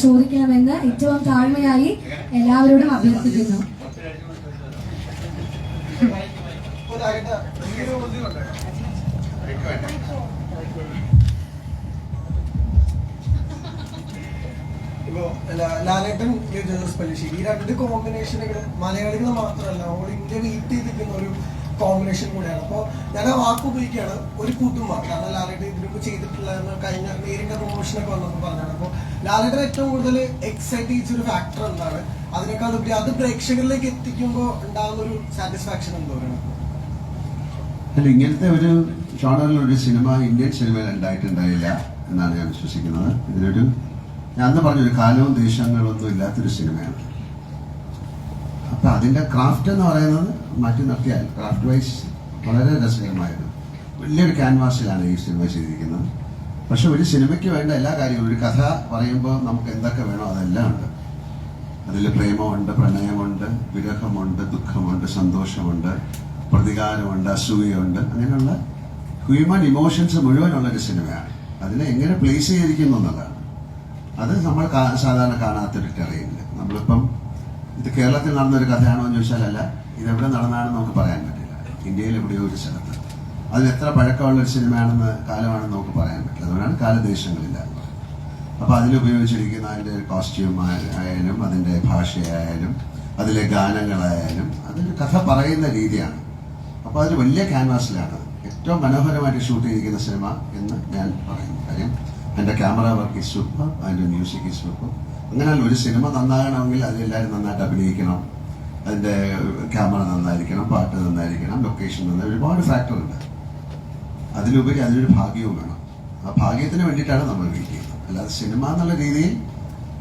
ചോദിക്കണമെന്ന് ഏറ്റവും താഴ്മയായി എല്ലാവരോടും അഭ്യർത്ഥിക്കുന്നു. ഇപ്പോ ലാലേട്ടൻ പല്ലിശ്ശേരി, ഈ രണ്ട് കോമ്പിനേഷനുകളും മലയാളികൾ മാത്രമല്ല ഓൾ ഇന്ത്യ വെയിറ്റ് ചെയ്തിരിക്കുന്ന ഒരു കോമ്പിനേഷൻ കൂടെയാണ്. അപ്പോൾ ഞാൻ ആ വാക്ക് ഉപയോഗിക്കുകയാണ്, ഒരു കൂട്ടുമാർ. കാരണം ലാലേട്ടൻ ഇതിനുമ്പ് ചെയ്തിട്ടുള്ള കഴിഞ്ഞ നേരിന്റെ പ്രൊമോഷനൊക്കെ വന്നപ്പോൾ പറഞ്ഞാണ്. അപ്പോൾ ലാലേട്ടൻ ഏറ്റവും കൂടുതൽ എക്സൈറ്റ് ചെയ്തൊരു ഫാക്ടർ എന്താണ്? അതിനേക്കാൾ ഉപരി അത് പ്രേക്ഷകരിലേക്ക് എത്തിക്കുമ്പോൾ ഉണ്ടാകുന്ന ഒരു സാറ്റിസ്ഫാക്ഷൻ എന്തോരാണ്? അല്ല, ഇങ്ങനത്തെ ഒരു ജോണറിലൊരു സിനിമ ഇന്ത്യൻ സിനിമയിൽ ഉണ്ടായിട്ടുണ്ടായില്ല എന്നാണ് ഞാൻ വിശ്വസിക്കുന്നത്. ഇതിനൊരു ഞാൻ അന്ന് പറഞ്ഞൊരു കാലവും ദേശങ്ങളൊന്നും ഇല്ലാത്തൊരു സിനിമയാണ്. അപ്പൊ അതിന്റെ ക്രാഫ്റ്റ് എന്ന് പറയുന്നത് മാറ്റി നിർത്തിയാൽ ക്രാഫ്റ്റ് വൈസ് വളരെ രസകരമായിരുന്നു. വലിയൊരു ക്യാൻവാസിലാണ് ഈ സിനിമ ചെയ്തിരിക്കുന്നത്. പക്ഷെ ഒരു സിനിമയ്ക്ക് വേണ്ട എല്ലാ കാര്യങ്ങളും, ഒരു കഥ പറയുമ്പോൾ നമുക്ക് എന്തൊക്കെ വേണോ അതെല്ലാം ഉണ്ട്. അതിൽ പ്രേമമുണ്ട്, പ്രണയമുണ്ട്, വിരഹമുണ്ട്, ദുഃഖമുണ്ട്, സന്തോഷമുണ്ട്, പ്രതികാരമുണ്ട്, അസൂയുണ്ട്, അങ്ങനെയുള്ള ഹ്യൂമൻ ഇമോഷൻസ് മുഴുവനുള്ളൊരു സിനിമയാണ്. അതിനെ എങ്ങനെ പ്ലേസ് ചെയ്തിരിക്കുന്നു എന്നുള്ളതാണ്. അത് നമ്മൾ സാധാരണ കാണാത്തൊരു ടെറയില്ല. നമ്മളിപ്പം ഇത് കേരളത്തിൽ നടന്നൊരു കഥയാണോ എന്ന് ചോദിച്ചാൽ അല്ല, ഇതെവിടെ നടന്നാണെന്ന് നമുക്ക് പറയാൻ പറ്റില്ല. ഇന്ത്യയിൽ എവിടെയോ ഒരു സ്ഥലത്ത് അതിന് എത്ര പഴക്കമുള്ള ഒരു സിനിമയാണെന്ന് കാലമാണെന്ന് നമുക്ക് പറയാൻ പറ്റില്ല. അതുകൊണ്ടാണ് കാലദേശങ്ങളില്ല എന്ന് പറയുന്നത്. അപ്പൊ അതിലുപയോഗിച്ചിരിക്കുന്ന അതിന്റെ കോസ്റ്റ്യൂം ആയാലും അതിന്റെ ഭാഷയായാലും അതിലെ ഗാനങ്ങളായാലും അതൊരു കഥ പറയുന്ന രീതിയാണ്. അപ്പൊ അതൊരു വലിയ ക്യാൻവാസിലാണ് ഏറ്റവും മനോഹരമായിട്ട് ഷൂട്ട് ചെയ്തിരിക്കുന്ന സിനിമ എന്ന് ഞാൻ പറയുന്നു. കാര്യം അതിന്റെ ക്യാമറ വർക്ക് ഈസ് സൂപ്പർ, അതിന്റെ മ്യൂസിക് ഈസ് സൂപ്പർ. അങ്ങനെയല്ല, ഒരു സിനിമ നന്നാകണമെങ്കിൽ അതിലെല്ലാവരും നന്നായിട്ട് അഭിനയിക്കണം, അതിന്റെ ക്യാമറ നന്നായിരിക്കണം, പാട്ട് നന്നായിരിക്കണം, ലൊക്കേഷൻ നന്നായി, ഒരുപാട് ഫാക്ടർ ഉണ്ട്. അതിലുപരി അതിനൊരു ഭാഗ്യവും വേണം. ആ ഭാഗ്യത്തിന് വേണ്ടിയിട്ടാണ് നമ്മൾ വെയിറ്റ് ചെയ്യുന്നത്. അല്ലാതെ സിനിമ എന്നുള്ള രീതിയിൽ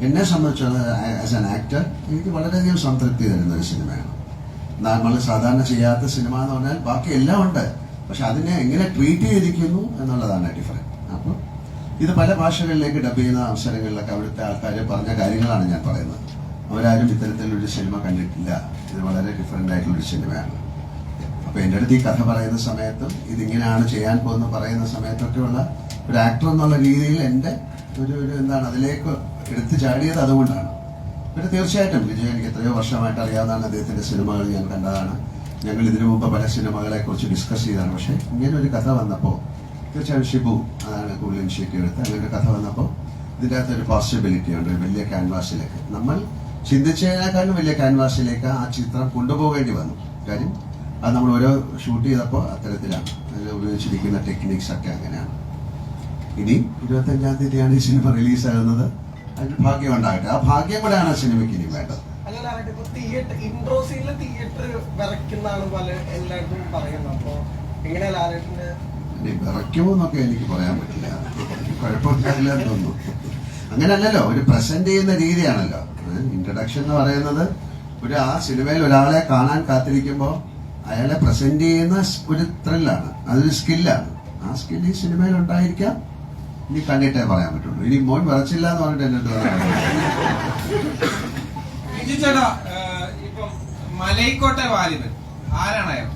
എന്നെ സംബന്ധിച്ചുള്ള ആസ് ആൻ ആക്ടർ എനിക്ക് വളരെയധികം സംതൃപ്തി തരുന്ന ഒരു സിനിമയാണ്. നമ്മൾ സാധാരണ ചെയ്യാത്ത സിനിമ എന്ന് പറഞ്ഞാൽ ബാക്കി എല്ലാം ഉണ്ട്, പക്ഷെ അതിനെ എങ്ങനെ ട്രീറ്റ് ചെയ്തിരിക്കുന്നു എന്നുള്ളതാണ് ഡിഫറൻറ്റ്. അപ്പോൾ ഇത് പല ഭാഷകളിലേക്ക് ഡബ് ചെയ്യുന്ന അവസരങ്ങളിലൊക്കെ അവിടുത്തെ ആൾക്കാർ പറഞ്ഞ കാര്യങ്ങളാണ് ഞാൻ പറയുന്നത്. അവരാരും ഇത്തരത്തിലൊരു സിനിമ കണ്ടിട്ടില്ല, ഇത് വളരെ ഡിഫറെൻ്റ് ആയിട്ടുള്ളൊരു സിനിമയാണ്. അപ്പൊ എൻ്റെ അടുത്ത് ഈ കഥ പറയുന്ന സമയത്തും ഇതിങ്ങനെയാണ് ചെയ്യാൻ പോകുന്ന പറയുന്ന സമയത്തൊക്കെയുള്ള ഒരു ആക്ടർ എന്നുള്ള രീതിയിൽ എൻ്റെ ഒരു എന്താണ് അതിലേക്ക് എടുത്തു ചാടിയത് അതുകൊണ്ടാണ്. പിന്നെ തീർച്ചയായിട്ടും വിജയ് എനിക്ക് എത്രയോ വർഷമായിട്ട് അറിയാവുന്നതാണ്. അദ്ദേഹത്തിന്റെ സിനിമകൾ ഞാൻ കണ്ടതാണ്. ഞങ്ങൾ ഇതിനു മുമ്പ് പല സിനിമകളെ കുറിച്ച് ഡിസ്കസ് ചെയ്തതാണ്. പക്ഷെ ഇങ്ങനെ ഒരു കഥ വന്നപ്പോൾ തീർച്ചയായും ഷിബു അതാണ് കൂടുതൽ ഇനിഷ്യേറ്റീവ് എടുത്ത് അങ്ങനെ ഒരു കഥ വന്നപ്പോൾ ഇതിൻ്റെ അകത്തൊരു പോസിബിലിറ്റി ഉണ്ട്. ഒരു വലിയ ക്യാൻവാസിലേക്ക് നമ്മൾ ചിന്തിച്ചതിനേക്കാളും വലിയ ക്യാൻവാസിലേക്ക് ആ ചിത്രം കൊണ്ടുപോകേണ്ടി വന്നു. കാര്യം അത് നമ്മൾ ഓരോ ഷൂട്ട് ചെയ്തപ്പോൾ അത്തരത്തിലാണ് അതിൽ ഉപയോഗിച്ചിരിക്കുന്ന ടെക്നിക്സ് ഒക്കെ അങ്ങനെയാണ്. ഇനി 25-ാം തീയതിയാണ് ഈ സിനിമ റിലീസാകുന്നത്. അതിന് ഭാഗ്യം ഉണ്ടാകട്ടെ. ആ ഭാഗ്യം കൂടെയാണ് ആ സിനിമയ്ക്ക് ഇനി വേണ്ടത്. വിറയ്ക്കുമോന്നൊക്കെ എനിക്ക് പറയാൻ പറ്റില്ല, കുഴപ്പമില്ലാന്ന് തോന്നുന്നു. അങ്ങനെയല്ലല്ലോ, ഒരു പ്രസന്റ് ചെയ്യുന്ന രീതിയാണല്ലോ ഇൻട്രഡക്ഷൻ എന്ന് പറയുന്നത്. ആ സിനിമയിൽ ഒരാളെ കാണാൻ കാത്തിരിക്കുമ്പോൾ അയാളെ പ്രസന്റ് ചെയ്യുന്ന ഒരു ത്രില്ലാണ്, അതൊരു സ്കില്ലാണ്. ആ സ്കിൽ ഈ സിനിമയിൽ ഉണ്ടായിരിക്കാം. ഇനി കണ്ടിട്ടേ പറയാൻ പറ്റുള്ളൂ. ഇനി മോൻ വിറച്ചില്ല എന്ന് പറഞ്ഞിട്ട് എന്നിട്ട് ചേട്ടാ, ഇപ്പം മലൈക്കോട്ടെ വാലിബൻ ആരാണ് അയാൾ?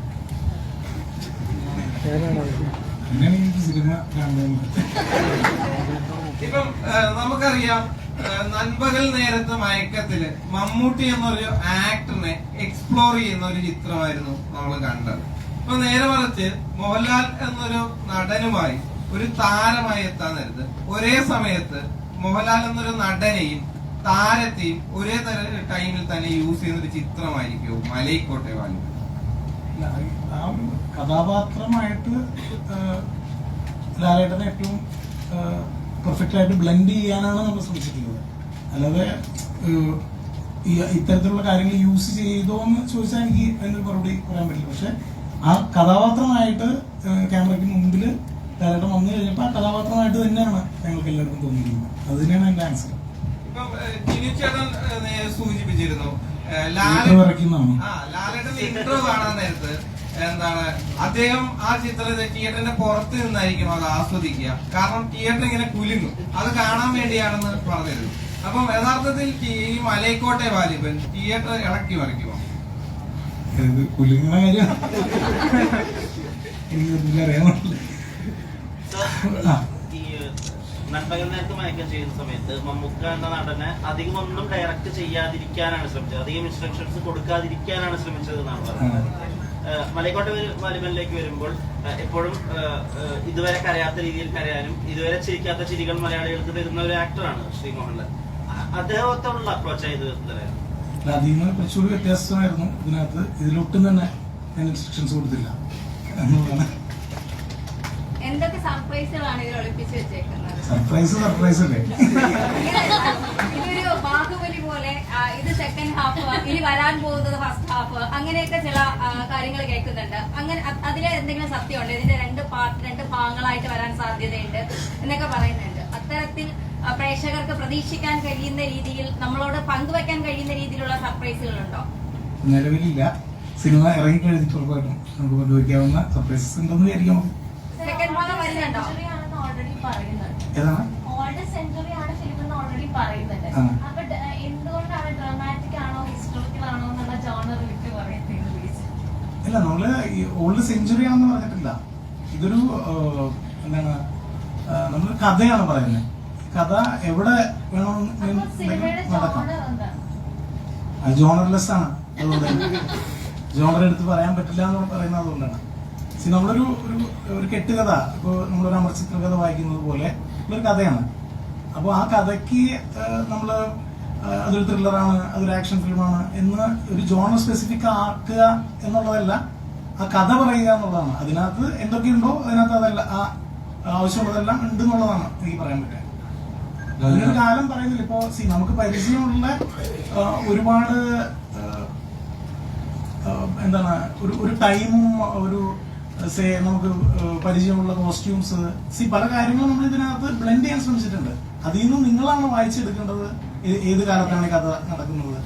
ഇപ്പം നമുക്കറിയാം, നൻപകൽ നേരത്തെ മയക്കത്തില് മമ്മൂട്ടി എന്നൊരു ആക്ടറിനെ എക്സ്പ്ലോർ ചെയ്യുന്ന ഒരു ചിത്രമായിരുന്നു നമ്മൾ കണ്ടത്. ഇപ്പൊ നേരെ മറിച്ച് മോഹൻലാൽ എന്നൊരു നടനുമായി ഒരു താരമായി എത്താൻ നേരത്ത് ഒരേ സമയത്ത് മോഹൻലാൽ എന്നൊരു നടനെയും താരത്തെയും ഒരേ ടൈമിൽ തന്നെ യൂസ് ചെയ്യുന്ന ഒരു ചിത്രമായിരിക്കും മലൈക്കോട്ടെ വാലിബൻ. ആ കഥാപാത്രമായിട്ട് ലാലേട്ടനെ ഏറ്റവും പെർഫെക്റ്റ് ആയിട്ട് ബ്ലെൻഡ് ചെയ്യാനാണ് നമ്മൾ ശ്രമിച്ചിട്ടുള്ളത്. അല്ലാതെ ഇത്തരത്തിലുള്ള കാര്യങ്ങൾ യൂസ് ചെയ്തോ എന്ന് ചോദിച്ചാൽ എനിക്ക് അതിനൊരു മറുപടി പറയാൻ പറ്റില്ല. പക്ഷെ ആ കഥാപാത്രമായിട്ട് ക്യാമറയ്ക്ക് മുമ്പിൽ ലാലേട്ടൻ വന്നു കഴിഞ്ഞപ്പോൾ ആ കഥാപാത്രമായിട്ട് തന്നെയാണ് ഞങ്ങൾക്ക് എല്ലാവർക്കും തോന്നിയിരിക്കുന്നത്. അത് തന്നെയാണ് എന്റെ ആൻസർ. സൂചിപ്പിച്ചിരുന്നു ലാലേട്ടന്റെ ഇൻട്രോ കാണാൻ നേരത്ത് എന്താണ് അദ്ദേഹം ആ ചിത്രത്തെ തിയേറ്ററിന്റെ പുറത്ത് നിന്നായിരിക്കും അത് ആസ്വദിക്കുക. കാരണം തിയേറ്റർ ഇങ്ങനെ കുലുങ്ങും, അത് കാണാൻ വേണ്ടിയാണെന്ന് പറഞ്ഞിരുന്നു. അപ്പം യഥാർത്ഥത്തിൽ ഈ മലൈക്കോട്ടെ വാലിബൻ തിയേറ്റർ ഇളക്കി മറിക്കുമോ? കുലുങ്ങുന്ന കാര്യം എനിക്കൊന്നും അറിയാൻ പറ്റില്ല. നൻപകൽ നേരത്ത് മയക്കം ചെയ്യുന്ന സമയത്ത് മമ്മൂക്ക എന്ന നടനെ അധികം ഒന്നും ഡയറക്റ്റ് ചെയ്യാതിരിക്കാനാണ് ശ്രമിച്ചത്, അധികം ഇൻസ്ട്രക്ഷൻസ് കൊടുക്കാതിരിക്കാനാണ് ശ്രമിച്ചത് എന്നാണ് പറയുന്നത്. മലൈക്കോട്ടെ വാലിബനിലേക്ക് വരുമ്പോൾ എപ്പോഴും ഇതുവരെ കരയാത്ത രീതിയിൽ കരയാനും ഇതുവരെ ചിരിക്കാത്ത ചിരികൾ മലയാളികൾക്ക് തരുന്ന ഒരു ആക്ടറാണ് ശ്രീ മോഹൻലാൽ. അദ്ദേഹത്തോടുള്ള അപ്രോച്ച് ഇത് തരാം. അതിൽ നിന്ന് കുറച്ചുകൂടി വ്യത്യാസമായിരുന്നു ഇതിനകത്ത്. ഇതിലൊട്ടും തന്നെ ഞാൻ ഇൻസ്ട്രക്ഷൻസ് കൊടുത്തില്ല എന്നുള്ളതാണ്. എന്തൊക്കെ സർപ്രൈസുകളാണ് ഇതിൽ ഒളിപ്പിച്ച് വെച്ചേക്കുന്നത്? സർപ്രൈസ് അല്ലേ? ഇതൊരു ബാഹുബലി പോലെ ഇത് സെക്കൻഡ് ഹാഫ്, ഇനി വരാൻ പോകുന്നത് ഫസ്റ്റ് ഹാഫ്, അങ്ങനെയൊക്കെ ചില കാര്യങ്ങൾ കേൾക്കുന്നുണ്ട്. അങ്ങനെ അതിലെ എന്തെങ്കിലും സത്യമുണ്ട്? ഇതിന്റെ രണ്ട് ഭാഗങ്ങളായിട്ട് വരാൻ സാധ്യതയുണ്ട് എന്നൊക്കെ പറയുന്നുണ്ട്. അത്തരത്തിൽ പ്രേക്ഷകർക്ക് പ്രതീക്ഷിക്കാൻ കഴിയുന്ന രീതിയിൽ, നമ്മളോട് പങ്കുവെക്കാൻ കഴിയുന്ന രീതിയിലുള്ള സർപ്രൈസുകളുണ്ടോ? നിലവിലില്ല. സിനിമ ഇറങ്ങിക്കഴിഞ്ഞിട്ട് ഉറപ്പായിട്ടും നമുക്ക് പങ്കുവയ്ക്കാവുന്ന സർപ്രൈസസ് ഉണ്ടെന്ന് വിചാരിക്കാം. സെക്കൻഡ് ഭാഗം വരുന്നുണ്ടോ? ഓൾറെഡി പറയുന്നുണ്ട്. ഏതാണ്? ഓൾഡ് സെഞ്ചുറി ആണ് ഫിലിം എന്ന് ഓൾറെഡി പറയുന്നുണ്ട്. അപ്പൊ എന്തുകൊണ്ടാണ് ഡ്രാമാറ്റിക് ആണോ ഹിസ്റ്റോറിക്കൽ ആണോ എന്നുള്ള ജോണർ വിട്ട് പറയുന്നത്? ഇല്ല, നമ്മള് ഈ ഓൾഡ് സെഞ്ചുറി ആണെന്ന് പറഞ്ഞിട്ടില്ല. ഇതൊരു എന്താണ്, നമ്മൾ കഥയാണ് പറയുന്നത്. കഥ എവിടെ വേണമെന്ന് നടക്കാം. ജോണർലെസ് ആണ്. അതുകൊണ്ട് ജോണർ എടുത്ത് പറയാൻ പറ്റില്ല എന്ന് പറയുന്നത് അതുകൊണ്ടാണ്. നമ്മളൊരു ഒരു കെട്ടുകഥ, ഇപ്പോൾ നമ്മളൊരു അമർ ചിത്രകഥ വായിക്കുന്നത് പോലെ ഉള്ളൊരു കഥയാണ്. അപ്പോൾ ആ കഥയ്ക്ക് നമ്മൾ അതൊരു ത്രില്ലറാണ്, അതൊരു ആക്ഷൻ ഫിലിമാണ് എന്ന് ഒരു ജോണർ സ്പെസിഫിക് ആക്കുക എന്നുള്ളതല്ല, ആ കഥ പറയുക എന്നുള്ളതാണ്. അതിനകത്ത് എന്തൊക്കെയുണ്ടോ അതിനകത്ത് അതല്ല, ആ ആവശ്യമുള്ളതെല്ലാം ഉണ്ട് എന്നുള്ളതാണ് എനിക്ക് പറയാൻ പറ്റുക. അതിനൊരു കാലം പറയുന്നില്ല. ഇപ്പോ നമുക്ക് പരിചയമുള്ള ഒരുപാട് എന്താണ് ഒരു ടൈമും ഒരു നമുക്ക് പരിചയമുള്ള കോസ്റ്റ്യൂംസ്, പല കാര്യങ്ങളും നമ്മൾ ഇതിനകത്ത് ബ്ലെൻഡ് ചെയ്യാൻ ശ്രമിച്ചിട്ടുണ്ട്. അതിൽ നിന്നും നിങ്ങളാണ് വായിച്ചെടുക്കേണ്ടത് ഏത് കാലത്താണ് കഥ നടക്കുന്നത്.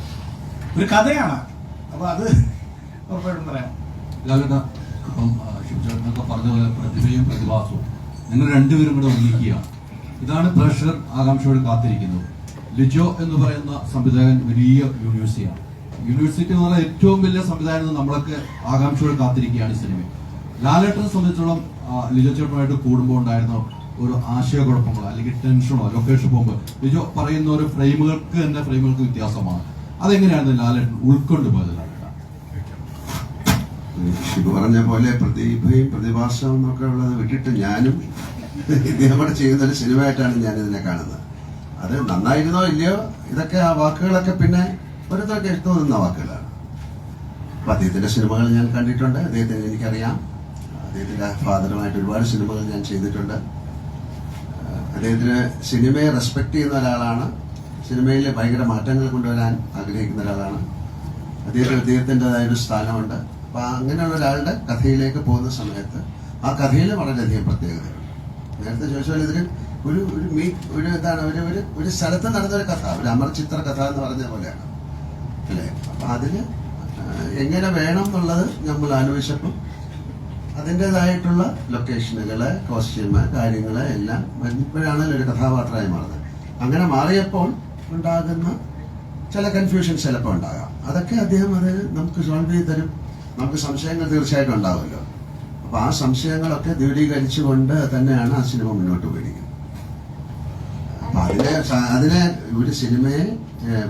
ഒരു കഥയാണ്. അപ്പൊ അത് ഉറപ്പായിട്ടും പറയാം. ഇപ്പം ശിവചേട്ടനൊക്കെ പറഞ്ഞ പോലെ പ്രതിഭയും പ്രതിഭാസവും നിങ്ങൾ രണ്ടുപേരും കൂടെ ഒന്നിക്കുകയാണ്. ഇതാണ് പ്രേക്ഷകർ ആകാംക്ഷയോട് കാത്തിരിക്കുന്നത്. ലിജോ എന്ന് പറയുന്ന സംവിധായകൻ വലിയ യൂണിവേഴ്സിറ്റിയാണ്. യൂണിവേഴ്സിറ്റി എന്ന് പറഞ്ഞാൽ ഏറ്റവും വലിയ സംവിധാനം നമ്മളൊക്കെ ആകാംക്ഷയോട് കാത്തിരിക്കുകയാണ് ഈ സിനിമ. ലാലേട്ടനെ സംബന്ധിച്ചിടത്തോളം ലിജോ ചേട്ടനുമായിട്ട് കൂടുമ്പോൾ ഉണ്ടായിരുന്ന ഒരു ആശയക്കുഴപ്പങ്ങളോ അല്ലെങ്കിൽ ടെൻഷനോ ലൊക്കേഷൻ പോകുമ്പോൾ ലിജോ പറയുന്ന ഒരു ഫ്രെയിമുകൾക്ക് വ്യത്യാസമാണ്. അതെങ്ങനെയാണ് ലാലേട്ടൻ ഉൾക്കൊണ്ടുപോയത്? ഷിബു പറഞ്ഞ പോലെ പ്രതിഭയും പ്രതിഭാസവും എന്നൊക്കെ ഉള്ളത് വിട്ടിട്ട് ഞാനും ഇദ്ദേഹം കൂടെ ചെയ്യുന്ന ഒരു സിനിമയായിട്ടാണ് ഞാൻ ഇതിനെ കാണുന്നത്. അത് നന്നായിരുന്നോ ഇല്ലയോ ഇതൊക്കെ ആ വാക്കുകളൊക്കെ പിന്നെ ഓരോരുത്തർക്ക് ഇഷ്ടം നിന്ന വാക്കുകളാണ്. അപ്പൊ അദ്ദേഹത്തിന്റെ സിനിമകൾ ഞാൻ കണ്ടിട്ടുണ്ട്, അദ്ദേഹത്തിന് എനിക്കറിയാം. അദ്ദേഹത്തിന്റെ ഫാദറുമായിട്ട് ഒരുപാട് സിനിമകൾ ഞാൻ ചെയ്തിട്ടുണ്ട്. അദ്ദേഹത്തിന് സിനിമയെ റെസ്പെക്ട് ചെയ്യുന്ന ഒരാളാണ്. സിനിമയിൽ ഭയങ്കര മാറ്റങ്ങൾ കൊണ്ടുവരാൻ ആഗ്രഹിക്കുന്ന ഒരാളാണ്. അദ്ദേഹത്തിൻ്റെതായ ഒരു സ്ഥാനമുണ്ട്. അപ്പൊ അങ്ങനെയുള്ള ഒരാളുടെ കഥയിലേക്ക് പോകുന്ന സമയത്ത് ആ കഥയിൽ വളരെയധികം പ്രത്യേകതയുണ്ട്. നേരത്തെ ചോദിച്ചാൽ ഇതിൽ ഒരു സ്ഥലത്ത് നടന്നൊരു കഥ, ഒരു അമർ ചിത്ര കഥ എന്ന് പറഞ്ഞ പോലെയാണ് അല്ലേ. അപ്പൊ അതിന് എങ്ങനെ വേണം എന്നുള്ളത് നമ്മൾ ആലോചിച്ചപ്പോൾ അതിൻ്റെതായിട്ടുള്ള ലൊക്കേഷനുകള്, കോസ്റ്റ്യൂമ്, കാര്യങ്ങള് എല്ലാം വരുമ്പോഴാണല്ലോ ഒരു കഥാപാത്രമായി മാറുന്നത്. അങ്ങനെ മാറിയപ്പോൾ ഉണ്ടാകുന്ന ചില കൺഫ്യൂഷൻ ചിലപ്പോൾ ഉണ്ടാകാം. അതൊക്കെ അദ്ദേഹം അത് നമുക്ക് സോൾവ് ചെയ്ത് തരും. നമുക്ക് സംശയങ്ങൾ തീർച്ചയായിട്ടും ഉണ്ടാവുമല്ലോ. അപ്പൊ ആ സംശയങ്ങളൊക്കെ ദൂരീകരിച്ചുകൊണ്ട് തന്നെയാണ് ആ സിനിമ മുന്നോട്ട് പോയിരിക്കുന്നത്. അപ്പൊ അതിനെ ഒരു സിനിമയെ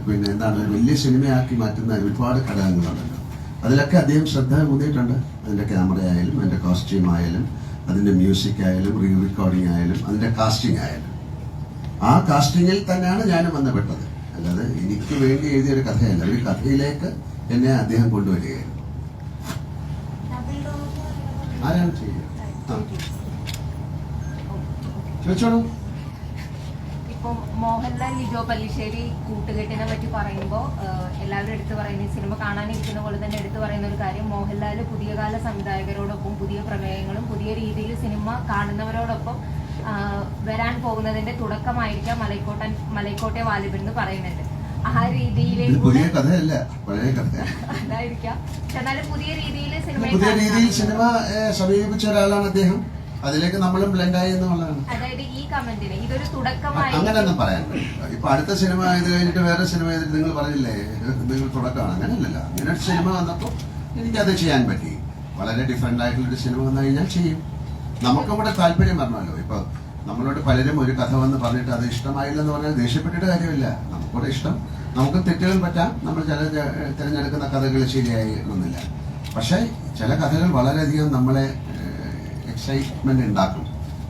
പിന്നെ എന്താണ് ഒരു വലിയ സിനിമയാക്കി മാറ്റുന്ന ഒരുപാട് ഘടകങ്ങളുണ്ടല്ലോ. അതിലൊക്കെ അദ്ദേഹം ശ്രദ്ധ ഊന്നിയിട്ടുണ്ട്. അതിന്റെ ക്യാമറ ആയാലും അതിന്റെ കോസ്റ്റ്യൂം ആയാലും അതിന്റെ മ്യൂസിക് ആയാലും റീ റെക്കോർഡിംഗ് ആയാലും അതിന്റെ കാസ്റ്റിംഗ് ആയാലും ആ കാസ്റ്റിംഗിൽ തന്നെയാണ് ഞാനും ബന്ധപ്പെട്ടത്. അല്ലാതെ എനിക്ക് വേണ്ടി എഴുതിയ ഒരു കഥയല്ല. ഒരു കഥയിലേക്ക് എന്നെ അദ്ദേഹം കൊണ്ടുവരികയായിരുന്നു. ആരാണ് ചെയ്യുക? ചോദിച്ചോളൂ. ഇപ്പം മോഹൻലാൽ ലിജോ പല്ലിശ്ശേരി കൂട്ടുകെട്ടിനെ പറ്റി പറയുമ്പോൾ എല്ലാവരും എടുത്തു പറയുന്ന, സിനിമ കാണാനിരിക്കുന്ന പോലെ തന്നെ എടുത്തു പറയുന്ന ഒരു കാര്യം, മോഹൻലാൽ പുതിയ കാല സംവിധായകരോടൊപ്പം പുതിയ പ്രമേയങ്ങളും പുതിയ രീതിയിൽ സിനിമ കാണുന്നവരോടൊപ്പം വരാൻ പോകുന്നതിന്റെ തുടക്കമായിരിക്കാം മലൈക്കോട്ടെ വാലിബൻ എന്ന് പറയുന്നുണ്ട്. ആ രീതിയിലേക്ക് അതായിരിക്കാം. എന്നാലും പുതിയ രീതിയിൽ സിനിമ സമീപിച്ച ഒരാളാണ് അദ്ദേഹം. അതിലേക്ക് നമ്മളും ബ്ലെൻഡായി എന്നുള്ളതാണ്. അതായത് ഈ കമന്റിന് ഇതൊരു തുടക്കമായി അങ്ങനെയൊന്നും പറയാൻ പറ്റില്ല. ഇപ്പൊ അടുത്ത സിനിമ ഇത് കഴിഞ്ഞിട്ട് വേറെ സിനിമ ചെയ്തിട്ട് നിങ്ങൾ പറഞ്ഞില്ലേ നിങ്ങൾ തുടക്കമാണ്, അങ്ങനെയല്ലല്ലോ. അങ്ങനെ ഒരു സിനിമ വന്നപ്പോൾ എനിക്കത് ചെയ്യാൻ പറ്റി. വളരെ ഡിഫറെന്റ് ആയിട്ടുള്ളൊരു സിനിമ വന്നു കഴിഞ്ഞാൽ ചെയ്യും. നമുക്കും കൂടെ താല്പര്യം വരണമല്ലോ. ഇപ്പൊ നമ്മളോട് പലരും ഒരു കഥ വന്ന് പറഞ്ഞിട്ട് അത് ഇഷ്ടമായില്ലെന്ന് പറഞ്ഞാൽ ദേഷ്യപ്പെട്ടിട്ട് കാര്യമില്ല. നമുക്കൂടെ ഇഷ്ടം, നമുക്ക് തെറ്റുകൾ പറ്റാം, നമ്മൾ ചില തിരഞ്ഞെടുക്കുന്ന കഥകൾ ശരിയായി ഒന്നുമില്ല. പക്ഷേ ചില കഥകൾ വളരെയധികം നമ്മളെ എക്സൈറ്റ്മെന്റ് ഉണ്ടാക്കും.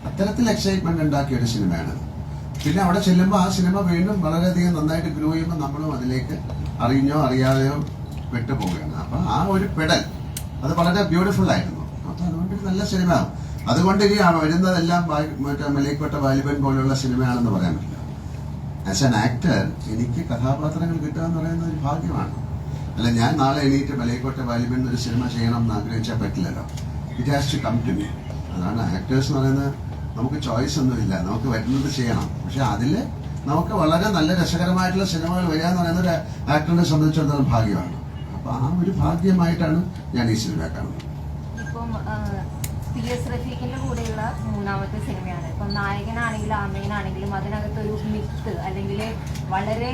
അത്തരത്തിൽ എക്സൈറ്റ്മെന്റ് ഉണ്ടാക്കിയ ഒരു സിനിമയാണ്. പിന്നെ അവിടെ ചെല്ലുമ്പോൾ ആ സിനിമ വീണ്ടും വളരെയധികം നന്നായിട്ട് ഗ്രോ ചെയ്യുമ്പോൾ നമ്മളും അതിലേക്ക് അറിഞ്ഞോ അറിയാതെയോ പെട്ടുപോവുകയാണ്. അപ്പം ആ ഒരു പെടൽ അത് വളരെ ബ്യൂട്ടിഫുൾ ആയിരുന്നു. അപ്പം അതുകൊണ്ട് നല്ല സിനിമ. അതുകൊണ്ട് ഇനി വരുന്നതെല്ലാം മറ്റേ മലൈക്കോട്ട വാലിബൻ പോലുള്ള സിനിമയാണെന്ന് പറയാൻ പറ്റില്ല. ആസ് ആൻ ആക്ടർ എനിക്ക് കഥാപാത്രങ്ങൾ കിട്ടുക എന്ന് പറയുന്നത് ഒരു ഭാഗ്യമാണ്. അല്ല, ഞാൻ നാളെ എണീറ്റ് മലൈക്കോട്ട വാലിബൻ ഒരു സിനിമ ചെയ്യണം എന്ന് ആഗ്രഹിച്ചാൽ പറ്റില്ലല്ലോ. It has to come to me. അതാണ് ആക്ടേഴ്സ് എന്ന് പറയുന്നത്. നമുക്ക് ചോയ്സ് ഒന്നുമില്ല, നമുക്ക് വരുന്നത് ചെയ്യണം. പക്ഷെ അതിൽ നമുക്ക് വളരെ നല്ല രസകരമായിട്ടുള്ള സിനിമകൾ വരിക എന്ന് പറയുന്നത് ഒരു ആക്ടറിനെ സംബന്ധിച്ചിടത്തോളം ഭാഗ്യമാണ്. അപ്പൊ ആ ഒരു ഭാഗ്യമായിട്ടാണ് ഞാൻ ഈ സിനിമ കാണുന്നത്. ഇപ്പം PS റഫീഖിന്റെ കൂടെയുള്ള മൂന്നാമത്തെ സിനിമയാണ്. ഇപ്പം നായകനാണെങ്കിലും അമ്മേനാണെങ്കിലും അതിനകത്തൊരു മിത്ത് അല്ലെങ്കിൽ വളരെ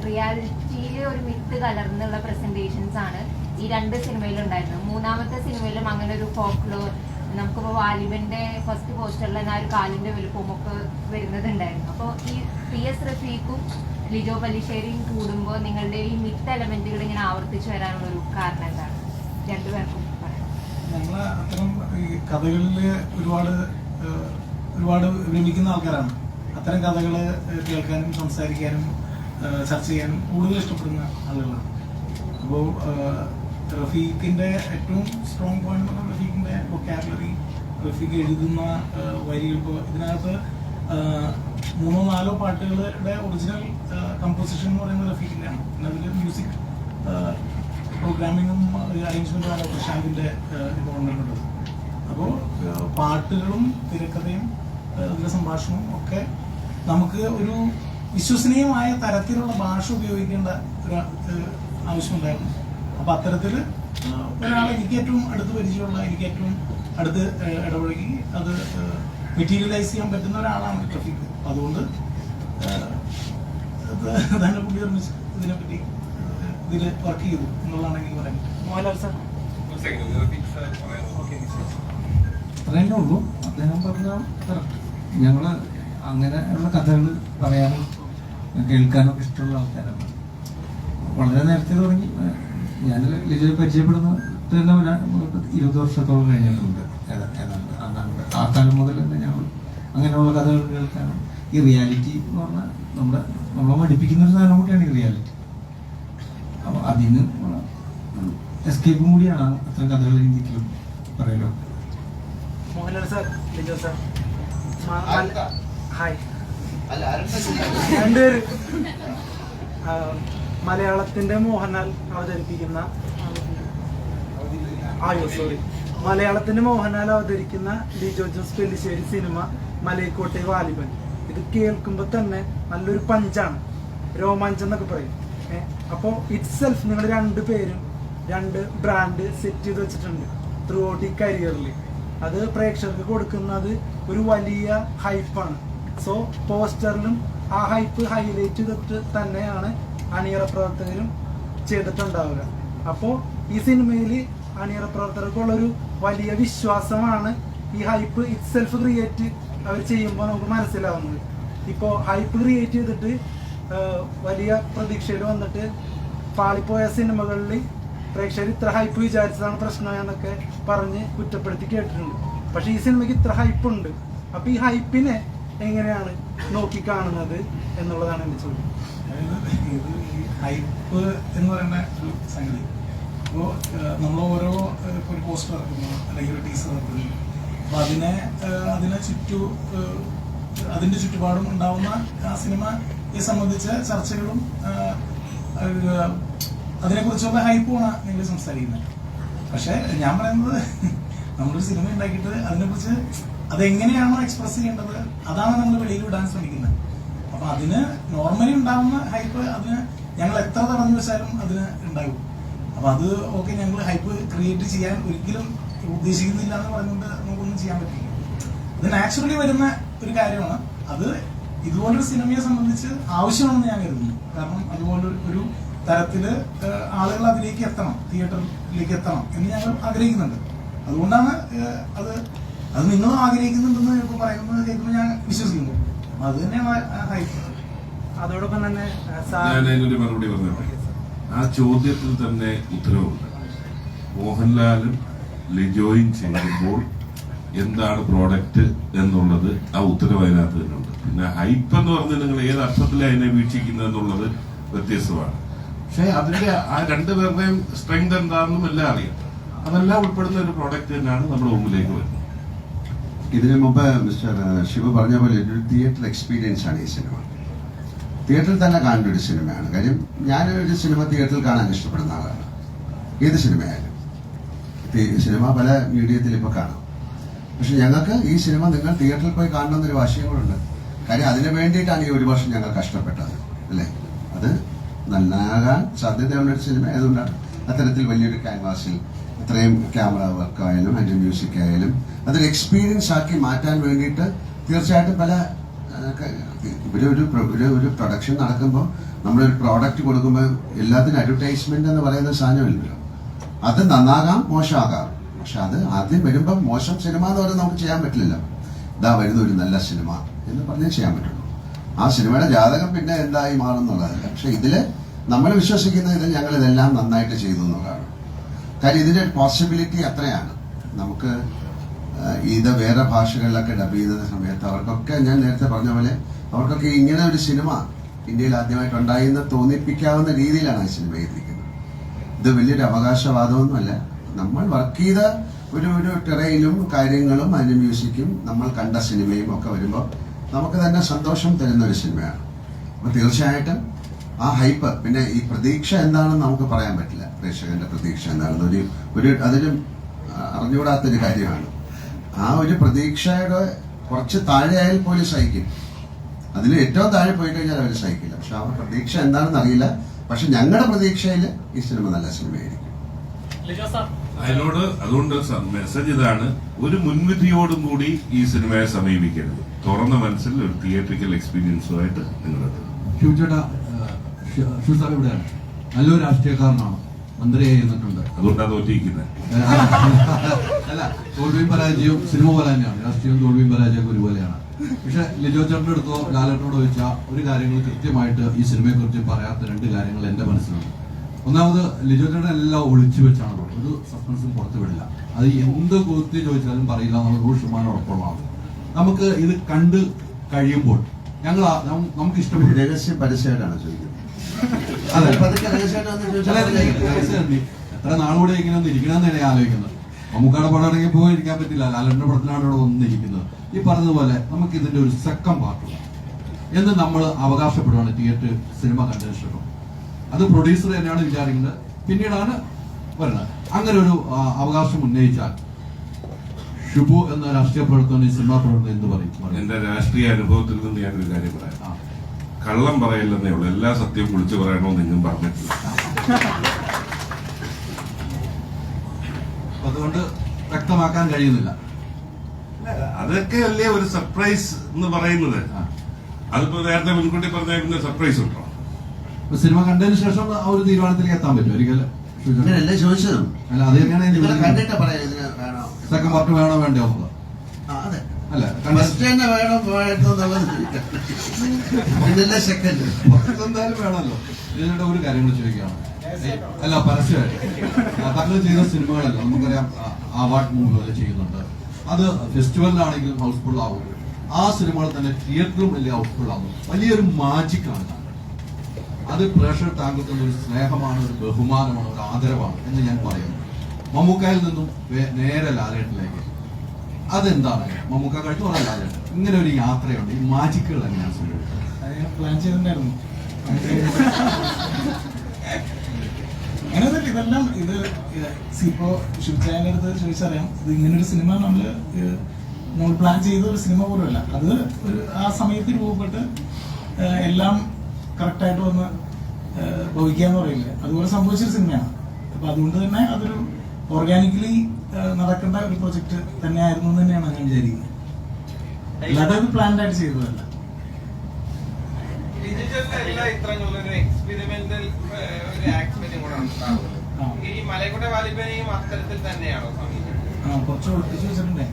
റിയാലിറ്റിയിൽ ഒരു മിത്ത് കലർന്നുള്ള പ്രസന്റേഷൻസ് ആണ് ഈ 2 സിനിമയിലും ഉണ്ടായിരുന്നത്. മൂന്നാമത്തെ സിനിമയിലും അങ്ങനെ ഒരു ഫോക്ലോർ, നമുക്കിപ്പോൾ വാലിബന്റെ ഫസ്റ്റ് പോസ്റ്ററിൽ തന്നെ ആ ഒരു കാലിന്റെ വലുപ്പമൊക്കെ വരുന്നതുണ്ടായിരുന്നു. അപ്പോൾ ഈ PS റഫീഖും ലിജോ പല്ലിശ്ശേരിയും കൂടുമ്പോൾ നിങ്ങളുടെ ഈ മിത്ത് എലമെന്റുകൾ ഇങ്ങനെ ആവർത്തിച്ചു വരാനുള്ള ഒരു കാരണം എന്താണ്? രണ്ടുപേർക്കും ഞങ്ങൾ അത്തരം ഈ കഥകളിൽ ഒരുപാട് വിരമിക്കുന്ന ആൾക്കാരാണ്. അത്തരം കഥകൾ കേൾക്കാനും സംസാരിക്കാനും ചർച്ച ചെയ്യാനും കൂടുതൽ ഇഷ്ടപ്പെടുന്ന ആളുകളാണ്. അപ്പോൾ റഫീഖിന്റെ ഏറ്റവും സ്ട്രോങ് പോയിന്റ് എന്ന് പറഞ്ഞാൽ റഫീഖിന്റെ വൊക്കാബുലറി, റഫീഖ് എഴുതുന്ന വരികൾ. ഇപ്പോൾ ഇതിനകത്ത് 3-4 പാട്ടുകളുടെ ഒറിജിനൽ കമ്പോസിഷൻ എന്ന് പറയുന്നത് റഫീഖിന്റെയാണ്. പിന്നെ അതിൽ മ്യൂസിക് പ്രോഗ്രാമിങ്ങും അറേഞ്ച്മെന്റും ആണ് പ്രശാന്തിന്റെ ഇൻവോൾവ്മെന്റ്. അപ്പോൾ പാട്ടുകളും തിരക്കഥയും അതിലെ സംഭാഷണവും ഒക്കെ നമുക്ക് ഒരു വിശ്വസനീയമായ തരത്തിലുള്ള ഭാഷ ഉപയോഗിക്കേണ്ട ഒരു ആവശ്യമുണ്ടായിരുന്നു. അപ്പൊ അത്തരത്തിൽ ഒരാളെ എനിക്ക് ഏറ്റവും അടുത്ത് പരിചയമുള്ള, എനിക്ക് ഏറ്റവും അടുത്ത് ഇടപഴകി അത് മെറ്റീരിയലൈസ് ചെയ്യാൻ പറ്റുന്ന ഒരാളാണ് റഫീഖ്. അതുകൊണ്ട് തന്നെ പുള്ളി നിർമ്മിച്ച് ഇതിനെപ്പറ്റി ഇതിൽ വർക്ക് ചെയ്തു എന്നുള്ളതാണ് എനിക്ക് പറയാൻ. മോഹൻലാൽ സാർ അത്രയല്ലേ ഉള്ളൂ. അദ്ദേഹം പറഞ്ഞ ഞങ്ങൾ അങ്ങനെയുള്ള കഥകൾ പറയാനും കേൾക്കാനും ഒക്കെ ഇഷ്ടമുള്ള ആൾക്കാരാണ്. വളരെ നേരത്തെ തുടങ്ങി. ഞാൻ ലിജോയെ പരിചയപ്പെടുന്നത് തന്നെ 20 വർഷത്തോളം കഴിഞ്ഞിട്ടുണ്ട്. ഏതാണ്ട് ആ കാലം മുതൽ തന്നെ ഞങ്ങൾ അങ്ങനെയുള്ള കഥകൾ കേൾക്കാനും ഈ റിയാലിറ്റി എന്ന് പറഞ്ഞാൽ നമ്മളെ മടിപ്പിക്കുന്ന ഒരു സാധനം കൂടിയാണ് ഈ റിയാലിറ്റി. അപ്പോൾ അതിന് എസ്കേപ്പും കൂടിയാണ് അത്തരം കഥകൾ രീതിക്കും പറയലോ. Mohanlal sir, Lijo sir, hi. രണ്ടുപേര് മലയാളത്തിന്റെ മോഹൻലാൽ അവതരിപ്പിക്കുന്ന മലയാളത്തിന്റെ മോഹൻലാൽ അവതരിക്കുന്ന ലിജോ ജോസ് പെല്ലിശ്ശേരി സിനിമ മലൈക്കോട്ടെ വാലിബൻ. ഇത് കേൾക്കുമ്പോൾ തന്നെ നല്ലൊരു പഞ്ചാണ്, രോമാഞ്ചം എന്നൊക്കെ പറയും. അപ്പോൾ ഇറ്റ് സെൽഫ് നിങ്ങൾ 2 പേരും 2 ബ്രാൻഡ് സെറ്റ് ചെയ്ത് വെച്ചിട്ടുണ്ട് ത്രൂ ഔട്ട് ഈ കരിയറിൽ. അത് പ്രേക്ഷകർക്ക് കൊടുക്കുന്നത് ഒരു വലിയ ഹൈപ്പാണ്. സോ പോസ്റ്ററിലും ആ ഹൈപ്പ് ഹൈലൈറ്റ് ചെയ്തിട്ട് തന്നെയാണ് അണിയറ പ്രവർത്തകരും ചെയ്തിട്ടുണ്ടാവുക. അപ്പോൾ ഈ സിനിമയിൽ അണിയറ പ്രവർത്തകർക്കുള്ളൊരു വലിയ വിശ്വാസമാണ് ഈ ഹൈപ്പ് ഇറ്റ് സെൽഫ് ക്രിയേറ്റ് അവർ ചെയ്യുമ്പോൾ നമുക്ക് മനസ്സിലാവുന്നത്. ഇപ്പോൾ ഹൈപ്പ് ക്രിയേറ്റ് ചെയ്തിട്ട് വലിയ പ്രതീക്ഷയിൽ വന്നിട്ട് പാളിപ്പോയ സിനിമകളിൽ പ്രേക്ഷകർ ഇത്ര ഹൈപ്പ് വിചാരിച്ചതാണ് പ്രശ്നം എന്നൊക്കെ പറഞ്ഞ് കുറ്റപ്പെടുത്തി കേട്ടിട്ടുണ്ട്. പക്ഷെ ഈ സിനിമയ്ക്ക് ഇത്ര ഹൈപ്പ് ഉണ്ട്. അപ്പൊ ഈ ഹൈപ്പിനെ എങ്ങനെയാണ് നോക്കി കാണുന്നത് എന്നുള്ളതാണ് എന്റെ ചോദ്യം. ഈ ഹൈപ്പ് എന്ന് പറയുന്ന ഒരു സംഗതി ഇപ്പോൾ നമ്മൾ ഓരോ ഒരു പോസ്റ്റർ ഇറക്കുന്നു അല്ലെങ്കിൽ ഒരു ടീസർ ഇറക്കുന്നു. അപ്പൊ അതിന്റെ ചുറ്റുപാടും ഉണ്ടാവുന്ന ആ സിനിമയെ സംബന്ധിച്ച ചർച്ചകളും അതിനെക്കുറിച്ചുള്ള ഹൈപ്പുമാണ് നിങ്ങൾ സംസാരിക്കുന്നത്. പക്ഷെ ഞാൻ പറയുന്നത് നമ്മളൊരു സിനിമ ഉണ്ടാക്കിയിട്ട് അതിനെക്കുറിച്ച് അതെങ്ങനെയാണോ എക്സ്പ്രസ് ചെയ്യേണ്ടത് അതാണ് നമ്മൾ വെളിയിൽ വിടാൻ ശ്രമിക്കുന്നത്. അപ്പൊ അതിന് നോർമലി ഉണ്ടാവുന്ന ഹൈപ്പ് അതിന് ഞങ്ങൾ എത്ര തടഞ്ഞു വെച്ചാലും അതിന് ഉണ്ടാകും. അപ്പൊ അത് ഓക്കെ, ഞങ്ങൾ ഹൈപ്പ് ക്രിയേറ്റ് ചെയ്യാൻ ഒരിക്കലും ഉദ്ദേശിക്കുന്നില്ല എന്ന് പറഞ്ഞുകൊണ്ട് നമുക്കൊന്നും ചെയ്യാൻ പറ്റില്ല. അത് നാച്ചുറലി വരുന്ന ഒരു കാര്യമാണ്. അത് ഇതുപോലൊരു സിനിമയെ സംബന്ധിച്ച് ആവശ്യമാണെന്ന് ഞാൻ കരുതുന്നു. കാരണം അതുപോലെ ഒരു തരത്തില് ആളുകൾ അതിലേക്ക് എത്തണം, തിയേറ്ററിലേക്ക് എത്തണം എന്ന് ഞങ്ങൾ ആഗ്രഹിക്കുന്നുണ്ട്. അതുകൊണ്ടാണ് അത് അത് നിങ്ങൾ ആഗ്രഹിക്കുന്നുണ്ടെന്ന് ചിലപ്പോൾ പറയുന്നത് കേൾക്കുമ്പോൾ ഞാൻ വിശ്വസിക്കുന്നു. അത് തന്നെയാണ് ഹൈപ്പ്. അതോടൊപ്പം തന്നെ ഞാൻ അതിനൊരു മറുപടി പറഞ്ഞോട്ടെ. ആ ചോദ്യത്തിൽ തന്നെ ഉത്തരവുണ്ട്. മോഹൻലാലും ലിജോയും ചെയ്യുമ്പോൾ എന്താണ് പ്രോഡക്റ്റ് എന്നുള്ളത് ആ ഉത്തരവ് അതിനകത്ത് തന്നെ ഉണ്ട്. പിന്നെ ഹൈപ്പ് എന്ന് പറഞ്ഞ് നിങ്ങൾ ഏത് അർത്ഥത്തിലാണ് അതിനെ വീക്ഷിക്കുന്നത് എന്നുള്ളത് വ്യത്യസ്തമാണ്. പക്ഷെ അതിന്റെ ആ രണ്ടുപേരുടെയും സ്ട്രെങ്ത് എന്താണെന്നും എല്ലാം അറിയാം. അതെല്ലാം ഉൾപ്പെടുന്ന ഒരു പ്രോഡക്റ്റ് തന്നെയാണ് നമ്മുടെ മുമ്പിലേക്ക് വരുന്നത്. ഇതിനു മുമ്പ് മിസ്റ്റർ ശിവ പറഞ്ഞ പോലെ ഒരു തിയേറ്റർ എക്സ്പീരിയൻസ് ആണ് ഈ സിനിമ. തിയേറ്ററിൽ തന്നെ കാണേണ്ട ഒരു സിനിമയാണ്. കാര്യം ഞാനൊരു സിനിമ തിയേറ്ററിൽ കാണാൻ ഇഷ്ടപ്പെടുന്ന ആളാണ്. ഏത് സിനിമയായാലും സിനിമ പല മീഡിയത്തിൽ ഇപ്പോൾ കാണാം. പക്ഷെ ഞങ്ങൾക്ക് ഈ സിനിമ നിങ്ങൾ തിയേറ്ററിൽ പോയി കാണണമെന്നൊരു വാശിയും കൂടെ ഉണ്ട്. കാര്യം അതിനു വേണ്ടിയിട്ടാണ് ഈ ഒരു വർഷം ഞങ്ങൾ കഷ്ടപ്പെട്ടത്, അല്ലേ? അത് നന്നാകാൻ സാധ്യതയുള്ളൊരു സിനിമ ആയതുകൊണ്ടാണ് അത്തരത്തിൽ വലിയൊരു ക്യാൻവാസിൽ ഇത്രയും ക്യാമറ വർക്ക് ആയാലും അതിന്റെ മ്യൂസിക് ആയാലും അതൊരു എക്സ്പീരിയൻസ് ആക്കി മാറ്റാൻ വേണ്ടിയിട്ട് തീർച്ചയായിട്ടും പല ഒരു പ്രൊഡക്ഷൻ നടക്കുമ്പോൾ നമ്മളൊരു പ്രോഡക്റ്റ് കൊടുക്കുമ്പോൾ എല്ലാത്തിനും അഡ്വർടൈസ്മെന്റ് എന്ന് പറയുന്ന സാധനമില്ലല്ലോ. അത് നന്നാകാം, മോശമാകാം. പക്ഷെ അത് ആദ്യം വരുമ്പം മോശം സിനിമ എന്ന് പറയുന്നത് നമുക്ക് ചെയ്യാൻ പറ്റില്ലല്ലോ. ഇതാ വരുന്ന ഒരു നല്ല സിനിമ എന്ന് പറഞ്ഞേ ചെയ്യാൻ പറ്റുള്ളൂ. ആ സിനിമയുടെ ജാതകം പിന്നെ എന്തായി മാറും എന്നുള്ളതല്ല. പക്ഷെ ഇതില് നമ്മൾ വിശ്വസിക്കുന്ന ഇത് ഞങ്ങൾ ഇതെല്ലാം നന്നായിട്ട് ചെയ്തു എന്നുള്ളതാണ്. കാര്യം ഇതിന്റെ പോസിബിലിറ്റി അത്രയാണ്. നമുക്ക് ഇത് വേറെ ഭാഷകളിലൊക്കെ ഡബ് ചെയ്യുന്ന സമയത്ത് അവർക്കൊക്കെ ഞാൻ നേരത്തെ പറഞ്ഞ പോലെ അവർക്കൊക്കെ ഇങ്ങനെ ഒരു സിനിമ ഇന്ത്യയിൽ ആദ്യമായിട്ട് ഉണ്ടായി എന്ന് തോന്നിപ്പിക്കാവുന്ന രീതിയിലാണ് ഈ സിനിമ ചെയ്തിരിക്കുന്നത്. ഇത് വലിയൊരു അവകാശവാദമൊന്നുമല്ല. നമ്മൾ വർക്ക് ചെയ്ത ഒരു ടെറയിലും കാര്യങ്ങളും അതിന്റെ മ്യൂസിക്കും നമ്മൾ കണ്ട സിനിമയും ഒക്കെ വരുമ്പോൾ നമുക്ക് തന്നെ സന്തോഷം തരുന്ന ഒരു സിനിമയാണ്. അപ്പൊ തീർച്ചയായിട്ടും ആ ഹൈപ്പ്, പിന്നെ ഈ പ്രതീക്ഷ എന്താണെന്ന് നമുക്ക് പറയാൻ പറ്റില്ല. പ്രേക്ഷകന്റെ പ്രതീക്ഷ എന്താണെന്ന് അതൊരു അറിഞ്ഞുകൂടാത്തൊരു കാര്യമാണ്. ആ ഒരു പ്രതീക്ഷയുടെ കുറച്ച് താഴെ ആയാൽ പോലും സഹിക്കും. അതിൽ ഏറ്റവും താഴെ പോയി കഴിഞ്ഞാൽ അവർ സഹിക്കില്ല. പക്ഷെ ആ പ്രതീക്ഷ എന്താണെന്ന് അറിയില്ല. പക്ഷെ ഞങ്ങളുടെ പ്രതീക്ഷയിൽ ഈ സിനിമ നല്ല സിനിമയായിരിക്കും. അതുകൊണ്ട് മെസ്സേജ് ഇതാണ്: ഒരു മുൻവിധിയോടും കൂടി ഈ സിനിമയെ സമീപിക്കരുത്. തുറന്ന മനസ്സിൽ ഒരു തിയേറ്ററിക്കൽ എക്സ്പീരിയൻസുമായിട്ട് നിങ്ങളെത്തും. ഷൂ സാർ ഇവിടെയാണ്. നല്ലൊരു രാഷ്ട്രീയക്കാരനാണ്, മന്ത്രിയായി ഇരുന്നിട്ടുണ്ട്. അതുകൊണ്ടാണ് തോറ്റിരിക്കുന്നത്. അല്ല, തോൽവിയും പരാജയവും സിനിമ പോലെ തന്നെയാണ്. രാഷ്ട്രീയവും തോൽവിയും പരാജയമൊക്കെ ഒരുപോലെയാണ്. പക്ഷെ ലിജോ ചേട്ടൻ്റെ അടുത്തോ ലാലേട്ടനോടോ ചോദിച്ചാൽ ഒരു കാര്യങ്ങൾ കൃത്യമായിട്ട് ഈ സിനിമയെ കുറിച്ച് പറയാത്ത രണ്ട് കാര്യങ്ങൾ എന്റെ മനസ്സിലുണ്ട്. ഒന്നാമത്, ലിജോ ചേട്ടൻ എല്ലാം ഒളിച്ചു വെച്ചാണ്, ഒരു സസ്പെൻസും പുറത്തു വിടില്ല. അത് എന്ത് കുത്തി ചോദിച്ചാലും പറയില്ല എന്നുള്ള 100% ഉറപ്പുള്ളതാണ്. നമുക്ക് ഇത് കണ്ട് കഴിയുമ്പോൾ നമുക്ക് ഇഷ്ടപ്പെട്ടു. രഹസ്യം പരസ്യമായിട്ടാണ് ചോദിക്കുന്നത്. എത്ര നാളുകൂടെ ഇങ്ങനെ ഒന്ന് ഇരിക്കണമെന്ന് തന്നെ ആലോചിക്കുന്നത്. നമുക്കവിടെ പടമാണെങ്കിൽ പോയി ഇരിക്കാൻ പറ്റില്ല. ലാലേട്ടന്റെ പടത്തിലാണ് ഇവിടെ വന്നിരിക്കുന്നത്. ഈ പറഞ്ഞതുപോലെ നമുക്ക് ഇതിന്റെ ഒരു സെക്കൻഡ് പാർട്ട് എന്ന് നമ്മൾ അവകാശപ്പെടുകയാണ് തിയേറ്റർ സിനിമ കണ്ടതിന് ശേഷം. അത് പ്രൊഡ്യൂസർ തന്നെയാണ് വിചാരിക്കുന്നത്, പിന്നീടാണ് വരുന്നത്. അങ്ങനെ ഒരു അവകാശം ഉന്നയിച്ചാൽ ഷുബു എന്ന രാഷ്ട്രീയ പ്രവർത്തകൻ ഈ സിനിമാ പ്രവർത്തകൻ എന്ത് പറയും? എന്റെ രാഷ്ട്രീയ അനുഭവത്തിൽ നിന്ന് ഞാനൊരു കാര്യം പറയാം. കള്ളം പറയില്ലെന്നേ ഉള്ളൂ, എല്ലാ സത്യവും വിളിച്ചു പറയണമെന്ന് നിന്നും പറഞ്ഞിട്ടില്ല. അതുകൊണ്ട് വ്യക്തമാക്കാൻ കഴിയുന്നില്ല. അതൊക്കെ അല്ലേ ഒരു സർപ്രൈസ് എന്ന് പറയുന്നത്. അതിപ്പോ നേരത്തെ മുൻകൂട്ടി പറഞ്ഞ പിന്നെ സർപ്രൈസ് ഉണ്ടോ? സിനിമ കണ്ടതിന് ശേഷം ആ ഒരു തീരുമാനത്തിലേക്ക് എത്താൻ പറ്റും ഒരിക്കലും. ചോദിച്ചതും അല്ല, അത് തന്നെയാണ് കണ്ടിട്ട് പറയാം സെക്കൻഡ് പാർട്ട് വേണോ വേണ്ടോ എന്നുള്ളത്. അല്ല, എന്തായാലും വേണമല്ലോ. ഇതിന്റെ ഒരു കാര്യങ്ങൾ ചോദിക്കുകയാണ്. അല്ല, പരസ്യമായിട്ട് താങ്കൾ ചെയ്ത സിനിമകളല്ല, നമുക്കറിയാം അവാർഡ് മൂവികൾ ചെയ്യുന്നുണ്ട്. അത് ഫെസ്റ്റിവലിലാണെങ്കിലും ഹൗസ്ഫുൾ ആവും. ആ സിനിമകൾ തന്നെ തിയേറ്ററിലും വലിയ ഹൗസ്ഫുൾ ആകും. വലിയൊരു മാജിക്കാണ്. അത് പ്രേക്ഷകർ താങ്കൾക്ക് ഒരു സ്നേഹമാണ്, ഒരു ബഹുമാനമാണ്, ഒരു ആദരവാണ് എന്ന് ഞാൻ പറയുന്നു. മമ്മൂക്കയിൽ നിന്നും നേരെ ലാലേട്ടനിലേക്ക് അതെന്താണ്? മമ്മൂക്ക കഴിഞ്ഞു പറയാൻ ലാലേട്ടൻ ഇങ്ങനെ ഒരു യാത്രയുണ്ട്. ഈ മാജിക്കുകൾ എങ്ങനെയാണ് പ്ലാൻ ചെയ്തിട്ടുണ്ടായിരുന്നു. അങ്ങനെയൊന്നുമില്ല. ഇതെല്ലാം ഇത് ഇപ്പോ ഷുചായന്റെ അടുത്ത് ചോദിച്ചറിയാം. ഇത് ഇങ്ങനൊരു സിനിമ നമ്മൾ പ്ലാൻ ചെയ്ത ഒരു സിനിമ പോലുമല്ല. അത് ആ സമയത്ത് രൂപപ്പെട്ട് എല്ലാം കറക്റ്റായിട്ട് വന്ന് ഭവിക്കാന്ന് പറയില്ലേ, അതുപോലെ സംഭവിച്ചൊരു സിനിമയാണ്. അപ്പൊ അതുകൊണ്ട് തന്നെ അതൊരു ഓർഗാനിക്കലി നടക്കേണ്ട ഒരു പ്രൊജക്ട് തന്നെയായിരുന്നു എന്ന് തന്നെയാണ് ഞാൻ വിചാരിക്കുന്നത്. അല്ലാതെ അത് പ്ലാൻഡ് ആയിട്ട് ചെയ്തതല്ല. എക്സ്പെരിമെന്റൽ ഒരു ആക്ടിവിറ്റി കൂടെ ഉണ്ടാവും. ഈ മലയക്കോട്ടെ വാലിബനെയും അത്തരത്തിൽ തന്നെയാണോ സമീപിക്കുന്നത്? കുറച്ച് ഒളിപ്പിച്ച് വെച്ചിട്ടുണ്ടേ.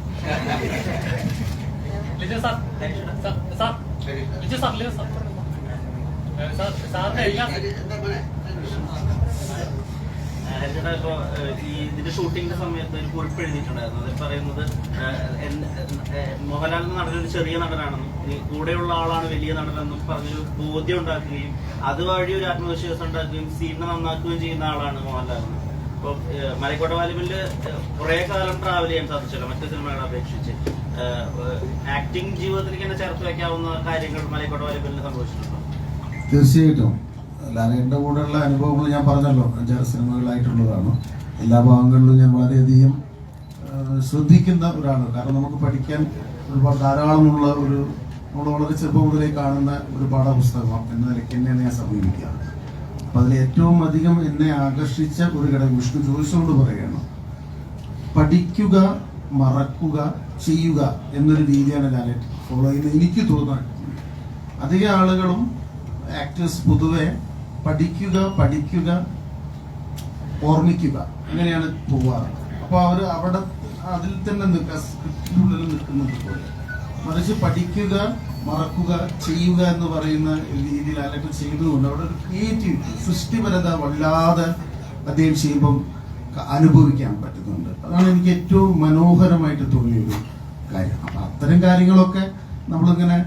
ഇപ്പോ ഈ ഇതിന്റെ ഷൂട്ടിങ്ങിന്റെ സമയത്ത് ഒരു കുറിപ്പ് എഴുതിയിട്ടുണ്ടായിരുന്നു. അതിൽ പറയുന്നത് മോഹൻലാൽ എന്ന നടൻ ഒരു ചെറിയ നടനാണെന്നും കൂടെയുള്ള ആളാണ് വലിയ നടനെന്നും പറഞ്ഞൊരു ബോധ്യം ഉണ്ടാക്കുകയും അതുവഴി ഒരു ആത്മവിശ്വാസം ഉണ്ടാക്കുകയും സീനിനെ നന്നാക്കുകയും ചെയ്യുന്ന ആളാണ് മോഹൻലാൽ. ഇപ്പൊ മലൈക്കോട്ടെ വാലിബനില് കുറെ കാലം ട്രാവൽ ചെയ്യാൻ സാധിച്ചല്ലോ മറ്റു സിനിമകളെ അപേക്ഷിച്ച്. ആക്ടിങ് ജീവിതത്തിലേക്ക് തന്നെ ചേർത്ത് വെക്കാവുന്ന കാര്യങ്ങൾ മലൈക്കോട്ടെ വാലിബനിൽ സംഭവിച്ചിട്ടുണ്ടോ? തീർച്ചയായിട്ടും ലാലേട്ടൻ്റെ കൂടെയുള്ള അനുഭവങ്ങൾ ഞാൻ പറഞ്ഞല്ലോ 5-6 സിനിമകളായിട്ടുള്ളതാണ്. എല്ലാ ഭാഗങ്ങളിലും ഞാൻ വളരെയധികം ശ്രദ്ധിക്കുന്ന ഒരാളാണ്. കാരണം നമുക്ക് പഠിക്കാൻ ഒരുപാട് ധാരാളമുള്ള നമ്മൾ വളരെ ചെറുപ്പം മുതലേ കാണുന്ന ഒരു പാഠപുസ്തകം എന്ന നിലയ്ക്ക് തന്നെയാണ് ഞാൻ സമീപിക്കാറ്. അപ്പം അതിൽ ഏറ്റവും അധികം എന്നെ ആകർഷിച്ച ഒരു ഘടകം വിഷ്ണു ചോദിച്ചുകൊണ്ട് പറയുകയാണ്, പഠിക്കുക, മറക്കുക, ചെയ്യുക എന്നൊരു രീതിയാണ് ലാലേട്ടൻ ഫോളോ ചെയ്യുന്നത്. എനിക്ക് തോന്നുന്നത് അധികം ആളുകളും ആക്ടേഴ്സ് പൊതുവെ പഠിക്കുക, ഓർമ്മിക്കുക, അങ്ങനെയാണ് പോവാറ്. അപ്പോൾ അവർ അവിടെ അതിൽ തന്നെ നിൽക്കുക, സ്ക്രിപ്റ്റിനുള്ളിൽ നിൽക്കുന്നത് പോലെ. മറിച്ച് പഠിക്കുക, മറക്കുക, ചെയ്യുക എന്ന് പറയുന്ന രീതിയിൽ അല്ലെങ്കിൽ ചെയ്തുകൊണ്ട് അവിടെ ഒരു ക്രിയേറ്റിവിറ്റി, സൃഷ്ടിപരത വല്ലാതെ അദ്ദേഹം ചെയ്യുമ്പം അനുഭവിക്കാൻ പറ്റുന്നുണ്ട്. അതാണ് എനിക്ക് ഏറ്റവും മനോഹരമായിട്ട് തോന്നിയൊരു കാര്യം. അപ്പം അത്തരം കാര്യങ്ങളൊക്കെ നമ്മളിങ്ങനെ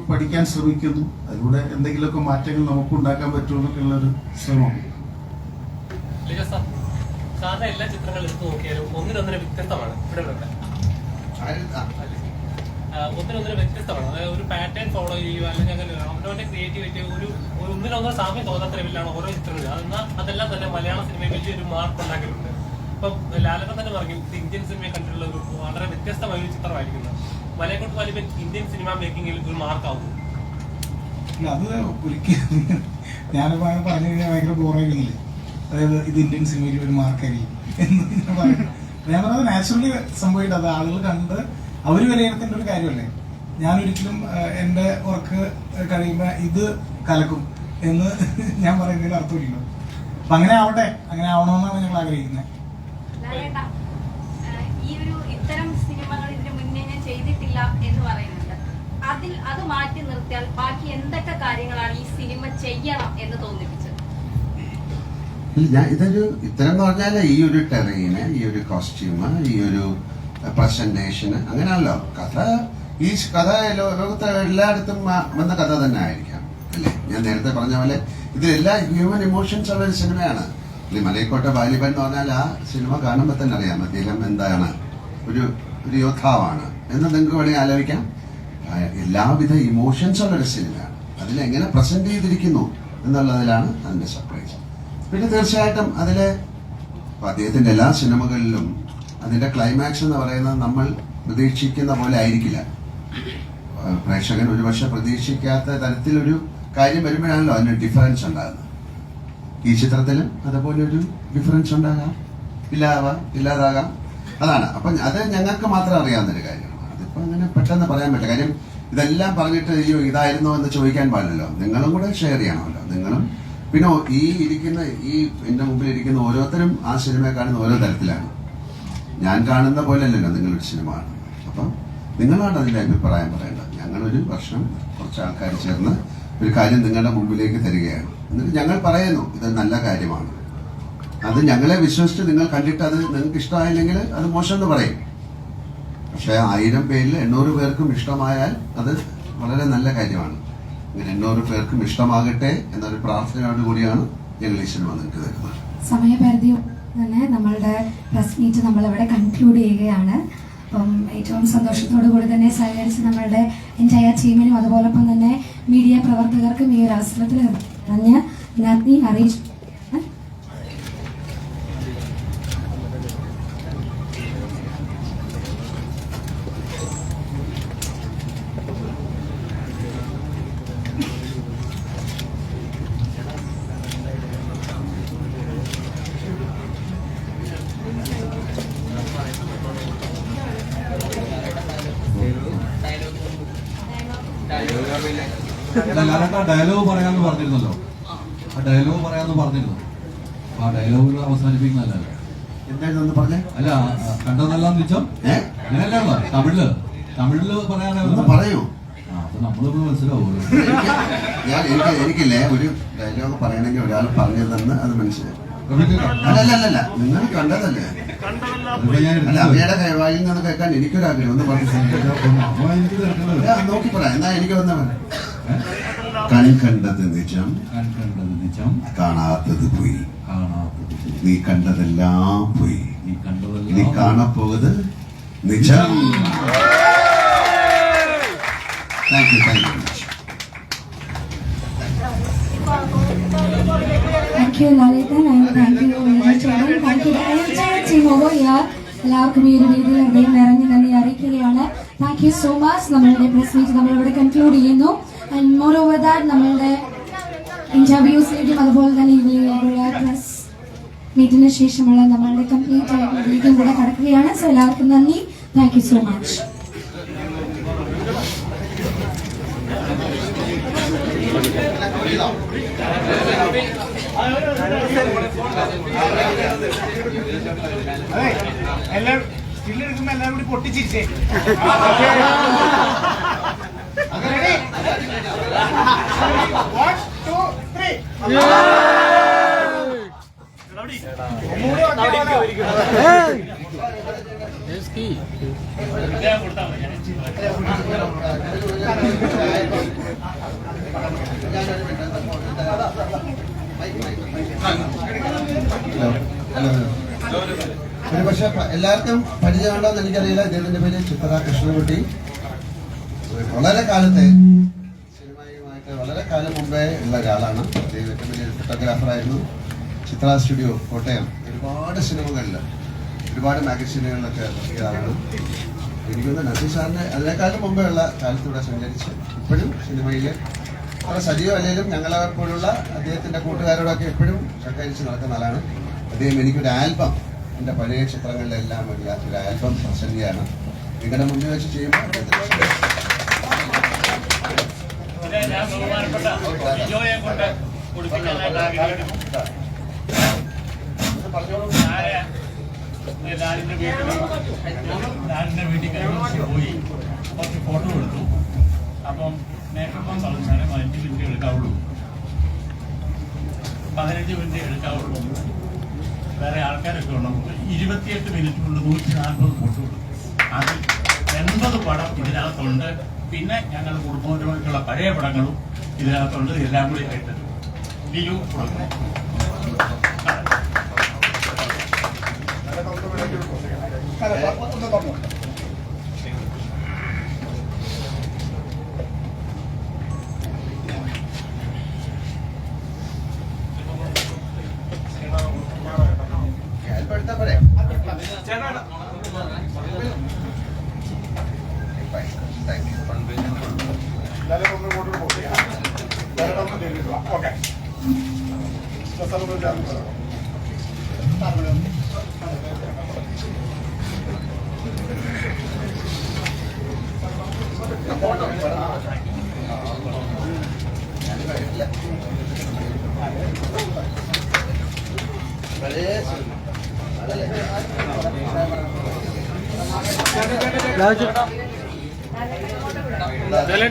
പഠിക്കാൻ ശ്രമിക്കുന്നു. അതിലൂടെ എന്തെങ്കിലുമൊക്കെ മാറ്റങ്ങൾ നമുക്ക് ഉണ്ടാക്കാൻ പറ്റുമെന്നൊക്കെയുള്ളൊരു ശ്രമം. സാധാരണ എല്ലാ ചിത്രങ്ങളും എടുത്തു നോക്കിയാലും ഒന്നിനൊന്നിന് വ്യത്യസ്തമാണ്. ഒന്നിനൊന്നിന് വ്യത്യസ്തമാണ്. അതായത് ഒരു പാറ്റേൺ ഫോളോ ചെയ്യുക അല്ലെങ്കിൽ അങ്ങനെ അവനവന്റെ ക്രിയേറ്റിവിറ്റി ഒന്നിനൊന്നും സാമ്യം തോന്നാത്ത ലെവലിലാണ് ഓരോ ചിത്രങ്ങളും. എന്നാൽ അതെല്ലാം തന്നെ മലയാള സിനിമയിൽ വലിയൊരു മാർക്ക് ഉണ്ടാക്കിയിട്ടുണ്ട്. ഇപ്പം ലാലേട്ടൻ തന്നെ പറഞ്ഞു ഇന്ത്യൻ സിനിമയെ കണ്ടിട്ടുള്ള ഒരു വളരെ വ്യത്യസ്തമായ ഒരു ചിത്രമായിരിക്കുന്നത്. മലൈക്കോട്ടെ വാലിബൻ ഇന്ത്യൻ സിനിമ മേക്കിങ്ങിൽ ഒരു മാർക്കാവും. അത് ഒരിക്കലും ഞാനിപ്പോ അങ്ങനെ പറഞ്ഞു കഴിഞ്ഞാൽ ഭയങ്കര ബോറായിരിക്കില്ലേ. അതായത് ഇത് ഇന്ത്യൻ സിനിമയിൽ ഒരു മാർക്കായിരിക്കും എന്ന് ഞാൻ പറയുന്നത്. ഞാൻ പറഞ്ഞത് നാച്ചുറലി സംഭവിച്ചിട്ട് അത് ആളുകൾ കണ്ട് അവര് വിലയിരുത്തേണ്ട ഒരു കാര്യമല്ലേ. ഞാനൊരിക്കലും എന്റെ വർക്ക് കഴിയുമ്പോ ഇത് കലക്കും എന്ന് ഞാൻ പറയുന്നതിൽ അർത്ഥമില്ലല്ലോ. അപ്പൊ അങ്ങനെ ആവട്ടെ, അങ്ങനെ ആവണമെന്നാണ് ഞങ്ങൾ ആഗ്രഹിക്കുന്നത്. ഈ ഒരു ഇത്തരം സിനിമകൾ ഇതിന് മുന്നേ ഞാൻ ചെയ്തിട്ടില്ല എന്ന് പറയുന്നുണ്ട്. അത് മാറ്റി നിർത്തിയാൽ ബാക്കി എന്തൊക്കെ കാര്യങ്ങളാണ് ഈ സിനിമ ചെയ്യണം എന്ന് തോന്നിപ്പിച്ചത്? ഇത്തരം എന്ന് പറഞ്ഞാൽ ഈ ഒരു ടെറൈന്, ഈ ഒരു കോസ്റ്റ്യൂം, ഈ ഒരു പ്രസന്റേഷന്, അങ്ങനെയല്ലോ ഈ കഥ ലോകത്തെ എല്ലായിടത്തും വന്ന കഥ തന്നെ ആയിരിക്കാം അല്ലേ. ഞാൻ നേരത്തെ പറഞ്ഞ പോലെ ഇതിലെല്ലാ ഹ്യൂമൻ ഇമോഷൻസ് ഉള്ള ഒരു സിനിമയാണ്. മലൈക്കോട്ടെ വാലിബൻ എന്ന് പറഞ്ഞാൽ ആ സിനിമ കാണുമ്പോൾ തന്നെ അറിയാം അദ്ദേഹം എന്താണ്, ഒരു യോദ്ധാവാണ് എന്ന് നിങ്ങൾക്ക് വേണമെങ്കിൽ ആലോചിക്കാം. എല്ലാവിധ ഇമോഷൻസ് ഉള്ളൊരു സിനിമയാണ്. അതിലെങ്ങനെ പ്രസന്റ് ചെയ്തിരിക്കുന്നു എന്നുള്ളതിലാണ് അതിന്റെ സർപ്രൈസ്. പിന്നെ തീർച്ചയായിട്ടും അതിലെ അദ്ദേഹത്തിന്റെ എല്ലാ സിനിമകളിലും അതിന്റെ ക്ലൈമാക്സ് എന്ന് പറയുന്നത് നമ്മൾ പ്രതീക്ഷിക്കുന്ന പോലെ ആയിരിക്കില്ല. പ്രേക്ഷകൻ ഒരുപക്ഷെ പ്രതീക്ഷിക്കാത്ത തരത്തിലൊരു കാര്യം വരുമ്പോഴാണല്ലോ അതിന് ഡിഫറൻസ് ഉണ്ടാകുന്നത്. ഈ ചിത്രത്തിലും അതുപോലെ ഒരു ഡിഫറൻസ് ഉണ്ടാകാം, ഇല്ലാതാകാം. അതാണ്. അപ്പം അത് ഞങ്ങൾക്ക് മാത്രം അറിയാവുന്നൊരു കാര്യമാണ്. അതിപ്പോ അങ്ങനെ പെട്ടെന്ന് പറയാൻ പറ്റില്ല. കാര്യം ഇതെല്ലാം പറഞ്ഞിട്ട് അയ്യോ ഇതായിരുന്നോ എന്ന് ചോദിക്കാൻ പാടില്ലല്ലോ. നിങ്ങളും കൂടെ ഷെയർ ചെയ്യണമല്ലോ. നിങ്ങളും പിന്നെ ഈ എന്റെ മുമ്പിൽ ഇരിക്കുന്ന ഓരോരുത്തരും ആ സിനിമയെ കാണുന്ന ഓരോ തരത്തിലാണ്. ഞാൻ കാണുന്ന പോലെയല്ലല്ലോ നിങ്ങളൊരു സിനിമ കാണുന്നത്. അപ്പം നിങ്ങളാണ് അതിന്റെ അഭിപ്രായം പറയേണ്ടത്. ഞങ്ങളൊരു വർഷം കുറച്ച് ആൾക്കാർ ചേർന്ന് ഒരു കാര്യം നിങ്ങളുടെ മുമ്പിലേക്ക് തരികയാണ്. എന്നിട്ട് ഞങ്ങൾ പറയുന്നു ഇത് നല്ല കാര്യമാണ്. അത് ഞങ്ങളെ വിശ്വസിച്ച് നിങ്ങൾ കണ്ടിട്ട് അത് നിങ്ങൾക്ക് ഇഷ്ടമായില്ലെങ്കിൽ അത് മോശം എന്ന് പറയും. പക്ഷെ 1000 പേരിൽ 800 പേർക്കും ഇഷ്ടമായാൽ അത് വളരെ നല്ല കാര്യമാണ്. ഇങ്ങനെ 800 പേർക്കും ഇഷ്ടമാകട്ടെ എന്നൊരു പ്രാർത്ഥനയോട് കൂടിയാണ് ഞങ്ങൾ ഈ സിനിമ നിങ്ങൾക്ക് തരുന്നത്. സമയപരിധി തന്നെ നമ്മളുടെ പ്രസ് മീറ്റ് നമ്മളിവിടെ കൺക്ലൂഡ് ചെയ്യുകയാണ്. അപ്പം ഏറ്റവും സന്തോഷത്തോടു കൂടി തന്നെ സഹകരിച്ച് നമ്മളുടെ എൻറ്റയർ ടീമിനും അതുപോലൊപ്പം തന്നെ മീഡിയ പ്രവർത്തകർക്കും ഈ ഒരു അവസരത്തിൽ നന്ദി അറിയിച്ചു. ഡയലോഗ് പറയാന്ന് പറഞ്ഞിരുന്നല്ലോ. ആ ഡയലോഗ് പറയാന്ന് പറഞ്ഞിരുന്നു. ആ ഡയലോഗ് അവസാനിപ്പിക്കുന്നതല്ല. എന്തായിരുന്നു പറഞ്ഞേ? അല്ല കണ്ടതെല്ലാം വെച്ചോ അങ്ങനെയല്ലോ തമിഴില് പറയാനോ പറയൂ. അപ്പൊ നമ്മളിപ്പോ മനസ്സിലാവുമല്ലോ. എനിക്കില്ലേ ഒരു ഡയലോഗ് പറയണമെങ്കിൽ ഒരാൾ പറഞ്ഞു തന്ന് അത് മനസ്സിലായി. അല്ലല്ല നിങ്ങൾ കണ്ടതല്ലേ? അല്ല അവയുടെ കൈവായിൽ നിന്ന് കേൾക്കാൻ എനിക്കൊരാഗ്രഹം ഒന്ന് പറഞ്ഞു നോക്കി പറയാം. എന്നാ എനിക്ക് വന്ന കണ്ടത് നിജം കാണാത്തത് പോയി, നീ കണ്ടതെല്ലാം പോയി, നീ കാണപ്പോകത് നിജം. Thank you much. Thank you, Lalita, and thank you, Chairman. Thank you, the entire team over here. എല്ലാവർക്കും ഈ ഒരു രീതിയിൽ ഹൃദയം നിറഞ്ഞു നന്ദി അറിയിക്കുകയാണ്. Thank you so much. നമ്മളുടെ പ്രസ് മീറ്റ് നമ്മളിവിടെ കൺക്ലൂഡ് ചെയ്യുന്നു. ആൻഡ് മോർ ഓവർ ദാറ്റ് നമ്മളുടെ ഇന്റർവ്യൂസിലേക്കും അതുപോലെ തന്നെ ഇതിലുള്ള പ്രസ് മീറ്റിന് ശേഷമുള്ള നമ്മളുടെ കംപ്ലീറ്റ് ആയിട്ടും കൂടെ കടക്കുകയാണ്. സോ എല്ലാവർക്കും നന്ദി. Thank you so much. എല്ലാവരും സ്റ്റില്ലെടുക്കുമ്പോ എല്ലാവരും കൂടി പൊട്ടിച്ചിരിച്ചേ. ഒരു പക്ഷെ എല്ലാവർക്കും പരിചയമുണ്ടോന്ന് എനിക്കറിയില്ല. ഇദ്ദേഹത്തിന്റെ പേര് ചിത്ര കൃഷ്ണൻകുട്ടി. വളരെ കാലത്തെ സിനിമയുമായിട്ട് വളരെ കാലം മുമ്പേ ഉള്ള ഒരാളാണ്. അദ്ദേഹം ഏറ്റവും വലിയൊരു ഫോട്ടോഗ്രാഫറായിരുന്നു. ചിത്ര സ്റ്റുഡിയോ കോട്ടയം ഒരുപാട് സിനിമകളിൽ ഒരുപാട് മാഗസീനുകളിലൊക്കെ ഇറക്കിയതാണ്. എനിക്കൊന്ന് നസീർ സാറിന്റെ അതിനേക്കാളും മുമ്പേ ഉള്ള കാലത്തൂടെ സഞ്ചരിച്ച് ഇപ്പോഴും സിനിമയിൽ അത്ര സജീവം അല്ലെങ്കിലും ഞങ്ങളെ പോലുള്ള അദ്ദേഹത്തിന്റെ കൂട്ടുകാരോടൊക്കെ എപ്പോഴും സഹകരിച്ച് നടക്കുന്ന ആളാണ് അദ്ദേഹം. എനിക്കൊരു ആൽബം, എൻ്റെ പഴയ ചിത്രങ്ങളിലെല്ലാം ഒരു ആൽബം പ്രസന്റ് ചെയ്യാണ്. നിങ്ങളുടെ മുന്നിൽ വെച്ച് ചെയ്യുമ്പോൾ ഞാൻ ബഹുമാനപ്പെട്ട ലിജോയെ കൊണ്ട് കുടിപ്പിക്കാനായിട്ട് ആഗ്രഹിക്കുന്നു. ലാലിന്റെ വീട്ടിൽ കഴിഞ്ഞ് പോയി കുറച്ച് ഫോട്ടോ എടുത്തു. അപ്പം മേക്കപ്പം പറഞ്ഞാലും 5 മിനിറ്റ് എടുക്കാവുള്ളൂ, 15 മിനിറ്റ് എടുക്കാവുള്ളൂ. വേറെ ആൾക്കാരൊക്കെ ഉള്ളൂ. 28 മിനിറ്റ് കൊണ്ട് 140 ഫോട്ടോ എടുത്തു. അതിൽ 80 പടം ഇതിനകത്തുണ്ട്. പിന്നെ ഞങ്ങൾ കുടുംബപരമായിട്ടുള്ള പഴയ പടങ്ങളും ഇതിനകത്തുണ്ട്. എല്ലാം കൂടി ആയിട്ട് ലിയു കൊടുക്കുന്നു.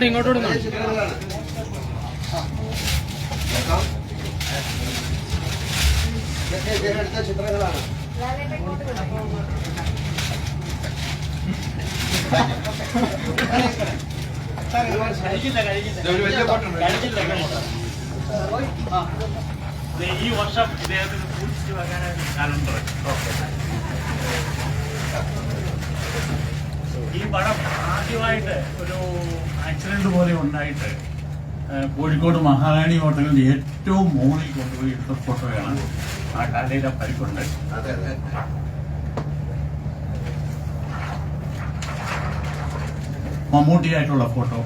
ഇങ്ങോട്ട് ചിത്രങ്ങളാണ്. ഈ വർഷം ഇദ്ദേഹത്തിന് പൂജിച്ചു വെക്കാനായിട്ട് കാലണ്ടർ. ഈ പടം ആദ്യമായിട്ട് ഒരു ആക്സിഡന്റ് പോലെ ഉണ്ടായിട്ട് കോഴിക്കോട് മഹാറാണി ഹോട്ടലിന്റെ ഏറ്റവും മുകളിൽ കൊണ്ടുപോയി എടുത്ത ഫോട്ടോയാണ്. ആ കാലയിലെ പരിക്കുണ്ട്. മമ്മൂട്ടിയായിട്ടുള്ള ഫോട്ടോ.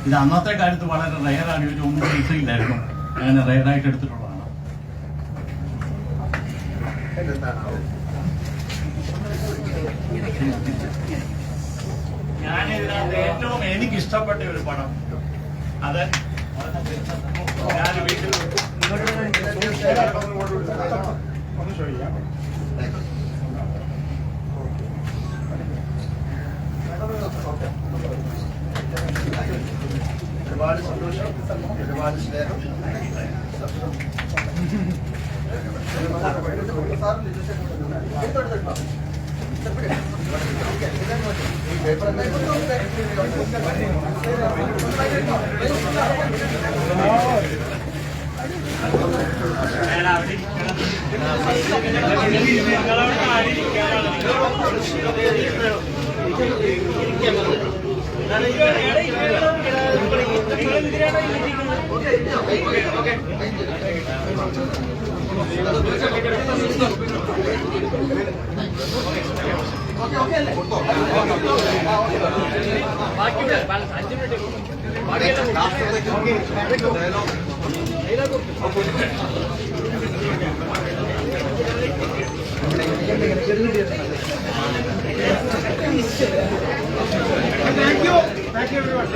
ഇത് അന്നത്തെ കാലത്ത് വളരെ റയറാണ്. ഒരു 1 പൈസയില്ലായിരുന്നു. അങ്ങനെ റയറായിട്ട് എടുത്തിട്ടുള്ളതാണ്. ഞാനിതിനകത്ത് ഏറ്റവും എനിക്കിഷ്ടപ്പെട്ട ഒരു പടം, അത് ഞാൻ വീട്ടിൽ Thank you everyone.